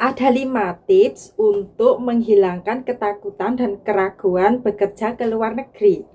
Ada 5 tips untuk menghilangkan ketakutan dan keraguan bekerja ke luar negeri.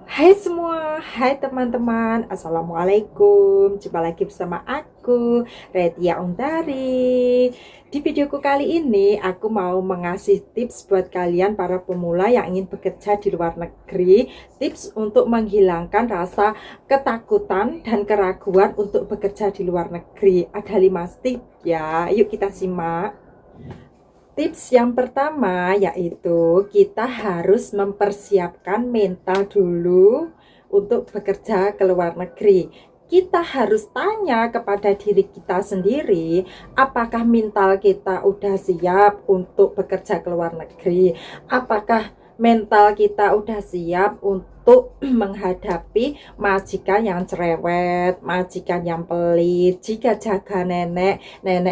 Hai semua, hai teman-teman, assalamualaikum. Jumpa lagi bersama aku, Retia Undari. Di videoku kali ini, aku mau mengasih tips buat kalian para pemula yang ingin bekerja di luar negeri. Tips untuk menghilangkan rasa ketakutan dan keraguan untuk bekerja di luar negeri. Ada 5 tips ya, yuk kita simak. Tips yang pertama yaitu kita harus mempersiapkan mental dulu untuk bekerja ke luar negeri. Kita harus tanya kepada diri kita sendiri, apakah mental kita udah siap untuk bekerja ke luar negeri? Apakah mental kita udah siap untuk menghadapi majikan yang cerewet, majikan yang pelit, jika jaga nenek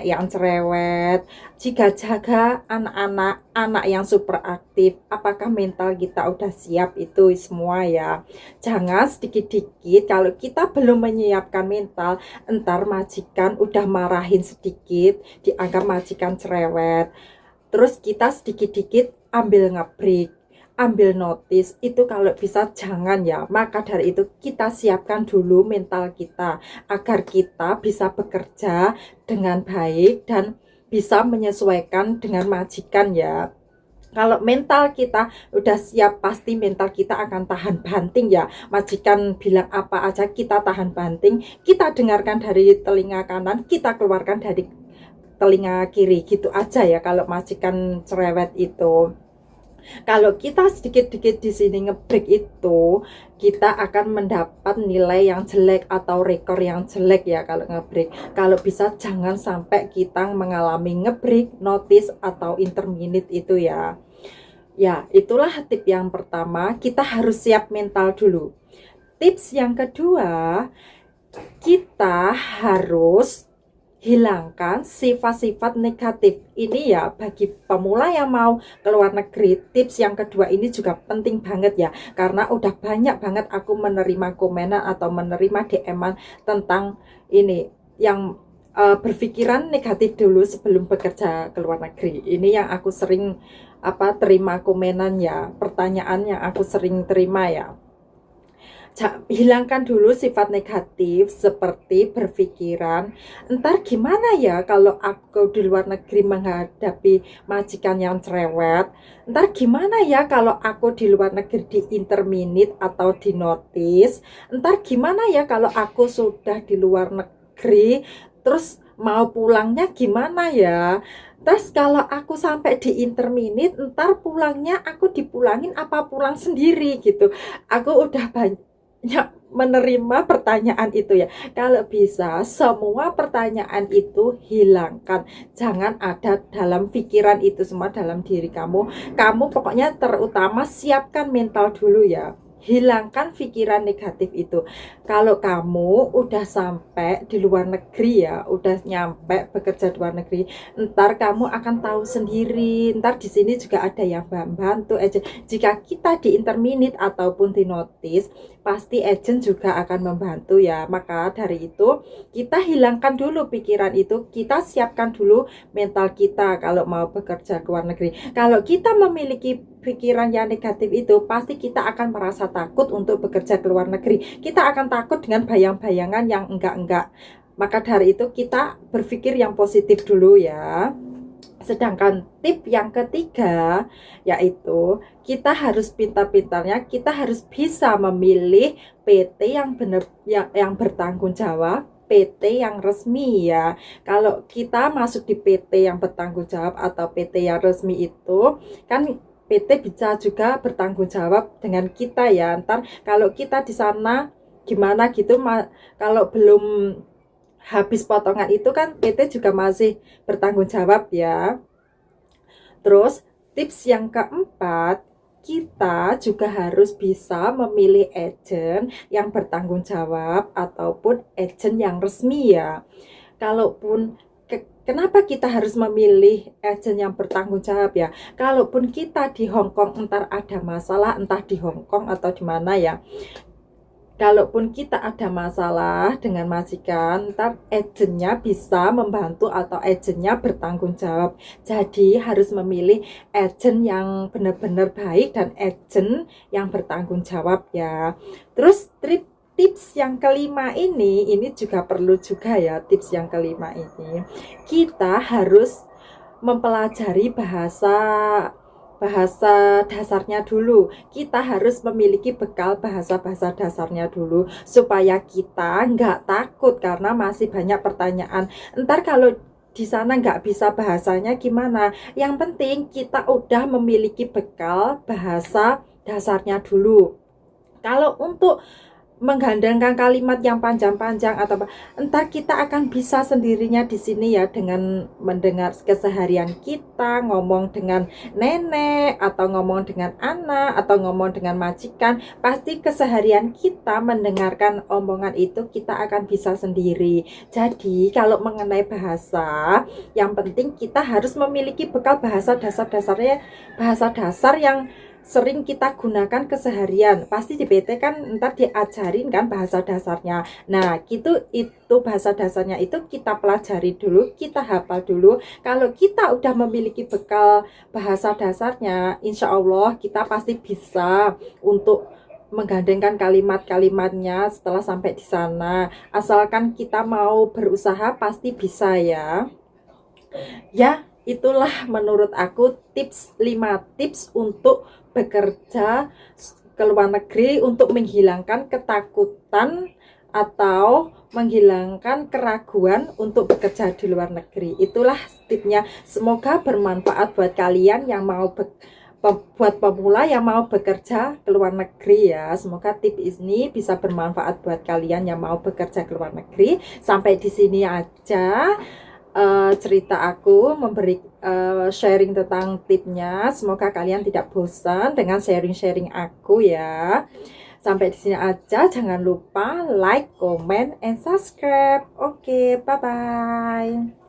yang cerewet, jika jaga anak-anak yang super aktif. Apakah mental kita udah siap itu semua ya? Jangan sedikit-dikit kalau kita belum menyiapkan mental, entar majikan udah marahin sedikit, dianggap majikan cerewet. Terus kita sedikit-dikit ambil ngebreak, ambil notice, itu kalau bisa jangan ya. Maka dari itu kita siapkan dulu mental kita agar kita bisa bekerja dengan baik dan bisa menyesuaikan dengan majikan ya. Kalau mental kita udah siap, pasti mental kita akan tahan banting ya. Majikan bilang apa aja kita tahan banting, kita dengarkan dari telinga kanan, kita keluarkan dari telinga kiri, gitu aja ya kalau majikan cerewet itu. Kalau kita sedikit-sedikit di sini ngebreak itu, kita akan mendapat nilai yang jelek atau rekor yang jelek ya kalau ngebreak. Kalau bisa jangan sampai kita mengalami ngebreak, notice atau interminute itu ya. Ya, itulah tip yang pertama, kita harus siap mental dulu. Tips yang kedua, kita harus hilangkan sifat-sifat negatif. Ini ya bagi pemula yang mau ke luar negeri, tips yang kedua ini juga penting banget ya. Karena udah banyak banget aku menerima komenan atau menerima DM-an tentang ini yang berpikiran negatif dulu sebelum bekerja ke luar negeri. Ini yang aku sering terima komenan ya, pertanyaan yang aku sering terima ya. Hilangkan dulu sifat negatif seperti berpikiran, entar gimana ya kalau aku di luar negeri menghadapi majikan yang cerewet, entar gimana ya kalau aku di luar negeri di interminate atau di notice, entar gimana ya kalau aku sudah di luar negeri terus mau pulangnya gimana ya. Terus kalau aku sampai di interminate, entar pulangnya aku dipulangin apa pulang sendiri gitu. Aku udah banyak menerima pertanyaan itu ya. Kalau bisa semua pertanyaan itu hilangkan. Jangan ada dalam pikiran itu semua dalam diri kamu. Kamu pokoknya terutama siapkan mental dulu ya. Hilangkan pikiran negatif itu. Kalau kamu udah sampai di luar negeri ya, udah nyampe bekerja di luar negeri, ntar kamu akan tahu sendiri. Ntar di sini juga ada yang bantu aja. Jika kita di interminate ataupun di notice, pasti agent juga akan membantu ya. Maka dari itu kita hilangkan dulu pikiran itu, kita siapkan dulu mental kita kalau mau bekerja ke luar negeri. Kalau kita memiliki pikiran yang negatif itu, pasti kita akan merasa takut untuk bekerja ke luar negeri. Kita akan takut dengan bayang-bayangan yang enggak-enggak. Maka dari itu kita berpikir yang positif dulu ya. Sedangkan tip yang ketiga yaitu kita harus pintar-pintarnya, kita harus bisa memilih PT yang benar yang bertanggung jawab, PT yang resmi ya. Kalau kita masuk di PT yang bertanggung jawab atau PT yang resmi itu kan PT bisa juga bertanggung jawab dengan kita ya. Ntar kalau kita di sana gimana gitu, kalau belum habis potongan itu kan PT juga masih bertanggung jawab ya. Terus tips yang keempat, kita juga harus bisa memilih agent yang bertanggung jawab ataupun agent yang resmi ya. Kalaupun Kenapa kita harus memilih agen yang bertanggung jawab ya? Kalaupun kita di Hong Kong entar ada masalah, entah di Hong Kong atau di mana ya. Kalaupun kita ada masalah dengan majikan, ntar agennya bisa membantu atau agennya bertanggung jawab. Jadi harus memilih agen yang benar-benar baik dan agen yang bertanggung jawab ya. Terus tips yang kelima ini juga perlu juga ya. Tips yang kelima ini kita harus mempelajari bahasa dasarnya dulu. Kita harus memiliki bekal bahasa-bahasa dasarnya dulu supaya kita nggak takut karena masih banyak pertanyaan. Entar kalau di sana nggak bisa bahasanya gimana? Yang penting kita udah memiliki bekal bahasa dasarnya dulu. Kalau untuk menggandengkan kalimat yang panjang-panjang atau apa, entar kita akan bisa sendirinya di sini ya dengan mendengar keseharian kita, ngomong dengan nenek atau ngomong dengan anak atau ngomong dengan majikan, pasti keseharian kita mendengarkan omongan itu kita akan bisa sendiri. Jadi kalau mengenai bahasa, yang penting kita harus memiliki bekal bahasa dasar-dasarnya, bahasa dasar yang sering kita gunakan keseharian. Pasti di PT kan ntar diajarin kan bahasa dasarnya. Nah itu bahasa dasarnya itu kita pelajari dulu, kita hafal dulu. Kalau kita udah memiliki bekal bahasa dasarnya, insya Allah kita pasti bisa untuk menggandengkan kalimat-kalimatnya setelah sampai di sana. Asalkan kita mau berusaha pasti bisa ya. Ya, itulah menurut aku 5 tips untuk bekerja ke luar negeri untuk menghilangkan ketakutan atau menghilangkan keraguan untuk bekerja di luar negeri. Itulah tipsnya. Semoga bermanfaat buat kalian yang mau buat pemula yang mau bekerja ke luar negeri ya. Semoga tips ini bisa bermanfaat buat kalian yang mau bekerja ke luar negeri. Sampai di sini aja cerita aku memberi sharing tentang tipnya. Semoga kalian tidak bosan dengan sharing-sharing aku ya. Sampai di sini aja. Jangan lupa like, comment, and subscribe. Oke, bye-bye.